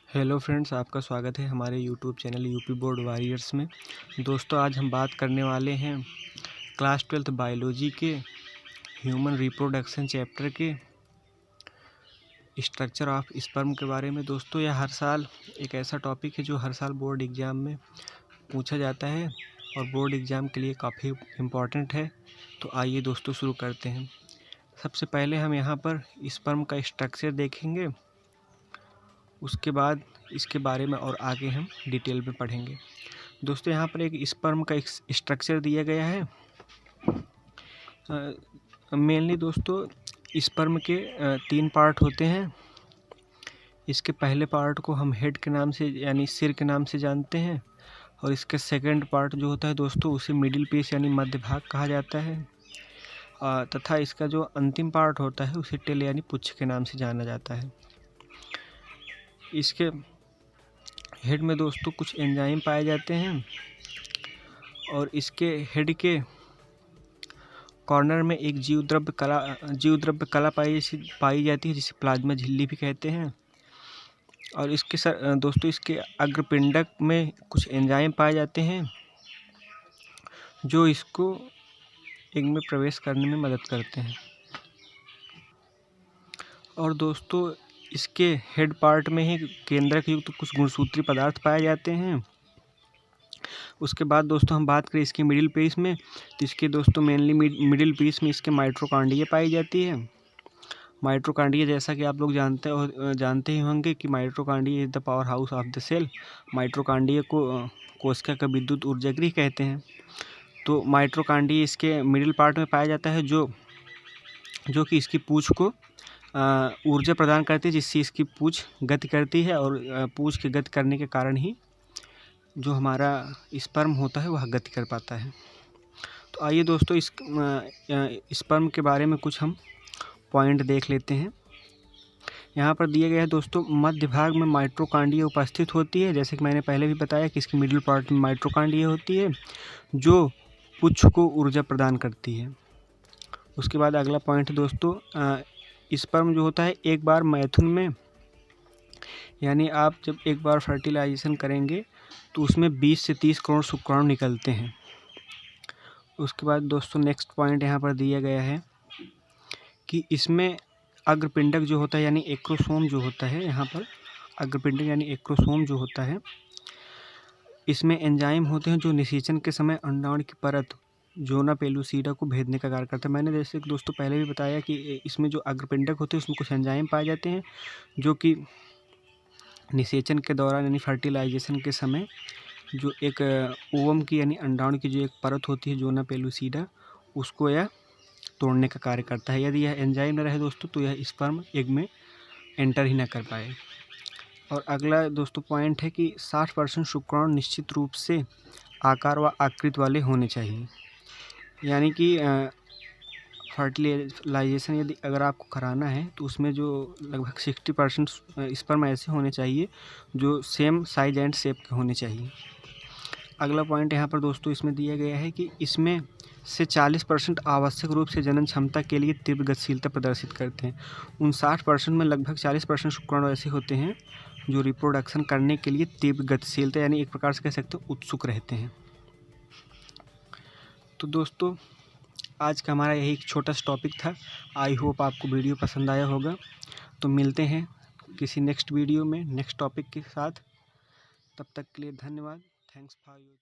Hello friends, आपका स्वागत है हमारे YouTube channel UP board warriors में। दोस्तों, आज हम बात करने वाले हैं क्लास 12th बायोलॉजी के ह्यूमन रिप्रोडक्शन चैप्टर के स्ट्रक्चर ऑफ स्पर्म के बारे में। दोस्तों, यह हर साल एक ऐसा टॉपिक है जो हर साल बोर्ड एग्ज़ाम में पूछा जाता है और बोर्ड एग्ज़ाम के लिए काफ़ी इम्पॉर्टेंट है। तो आइए दोस्तों शुरू करते हैं। सबसे पहले हम यहाँ पर स्पर्म का स्ट्रक्चर देखेंगे, उसके बाद इसके बारे में और आगे हम डिटेल में पढ़ेंगे। दोस्तों, यहाँ पर एक स्पर्म का एक स्ट्रक्चर दिया गया है। मेनली दोस्तों स्पर्म के 3 पार्ट होते हैं। इसके पहले पार्ट को हम हेड के नाम से यानी सिर के नाम से जानते हैं, और इसके सेकंड पार्ट जो होता है दोस्तों उसे मिडिल पीस यानी मध्य भाग कहा जाता है, तथा इसका जो अंतिम पार्ट होता है उसे टेल यानी पुच्छ के नाम से जाना जाता है। इसके हेड में दोस्तों कुछ एंजाइम पाए जाते हैं, और इसके हेड के कॉर्नर में एक जीव द्रव्य कला पाई जाती है, जिसे प्लाज्मा झिल्ली भी कहते हैं। और इसके दोस्तों इसके अग्रपिंडक में कुछ एंजाइम पाए जाते हैं जो इसको एग में प्रवेश करने में मदद करते हैं। और दोस्तों इसके हेड पार्ट में ही केंद्रक युक्त कुछ गुणसूत्री पदार्थ पाए जाते हैं। उसके बाद दोस्तों हम बात करें इसकी मिडिल पीस में, तो इसके दोस्तों मेनली मिडिल पीस में इसके माइटोकॉन्ड्रिया पाई जाती है। माइटोकॉन्ड्रिया, जैसा कि आप लोग जानते ही होंगे कि mitochondria is the power house of the cell. Mitochondria को कोशिका का विद्युत ऊर्जा गृह कहते हैं। तो माइटोकॉन्ड्रिया इसके मिडिल पार्ट में पाया जाता है, जो कि इसकी पूँछ को ऊर्जा प्रदान करती है, जिससे इसकी पूँछ गति करती है, और पूँछ के गति करने के कारण ही जो हमारा स्पर्म होता है वह गति कर पाता है। तो आइए दोस्तों इस स्पर्म के बारे में कुछ हम पॉइंट देख लेते हैं। यहाँ पर दिया गया है दोस्तों, मध्य भाग में माइटोकॉन्ड्रिया उपस्थित होती है। जैसे कि मैंने पहले भी बताया कि इसकी मिडिल पार्ट में माइटोकॉन्ड्रिया होती है जो पुच्छ को ऊर्जा प्रदान करती है। उसके बाद अगला पॉइंट दोस्तों, स्पर्म जो होता है एक बार मैथुन में, यानी आप जब एक बार फर्टिलाइजेशन करेंगे तो उसमें 20 से 30 करोड़ शुक्राणु निकलते हैं। उसके बाद दोस्तों नेक्स्ट पॉइंट यहाँ पर दिया गया है कि इसमें अग्रपिंडक जो होता है यानी एक्रोसोम जो होता है, यहाँ पर अग्रपिंडक यानी एक्रोसोम जो होता है, इसमें एंजाइम होते हैं जो निषेचन के समय अंडाणु की परत जोना पेलुसिडा को भेदने का कार्य करता है। मैंने जैसे दोस्तों पहले भी बताया कि इसमें जो अग्रपिंडक होते हैं उसमें कुछ एंजाइम पाए जाते हैं जो कि निषेचन के दौरान यानी फर्टिलाइजेशन के समय जो एक ओवम की यानी अंडाणु की जो एक परत होती है जोना पेलुसिडा, उसको यह तोड़ने का कार्य करता है। यदि यह एंजाइम न रहे दोस्तों तो यह स्पर्म एग में एंटर ही ना कर पाए। और अगला दोस्तों पॉइंट है कि 60% शुक्राणु निश्चित रूप से आकार व आकृति वाले होने चाहिए। यानी कि फर्टिलाइजेशन यदि अगर आपको कराना है तो उसमें जो लगभग 60% स्पर्म ऐसे होने चाहिए जो सेम साइज एंड शेप के होने चाहिए। अगला पॉइंट यहाँ पर दोस्तों इसमें दिया गया है कि इसमें से 40% आवश्यक रूप से जनन क्षमता के लिए तीव्र गतिशीलता प्रदर्शित करते हैं। उन 60% में लगभग 40% शुक्राणु ऐसे होते हैं जो रिप्रोडक्शन करने के लिए तीव्र गतिशीलता यानी एक प्रकार से कह सकते हैं उत्सुक रहते हैं। तो दोस्तों आज का हमारा यही एक छोटा सा टॉपिक था। आई होप आपको वीडियो पसंद आया होगा। तो मिलते हैं किसी नेक्स्ट वीडियो में नेक्स्ट टॉपिक के साथ। तब तक के लिए धन्यवाद। Thanks for your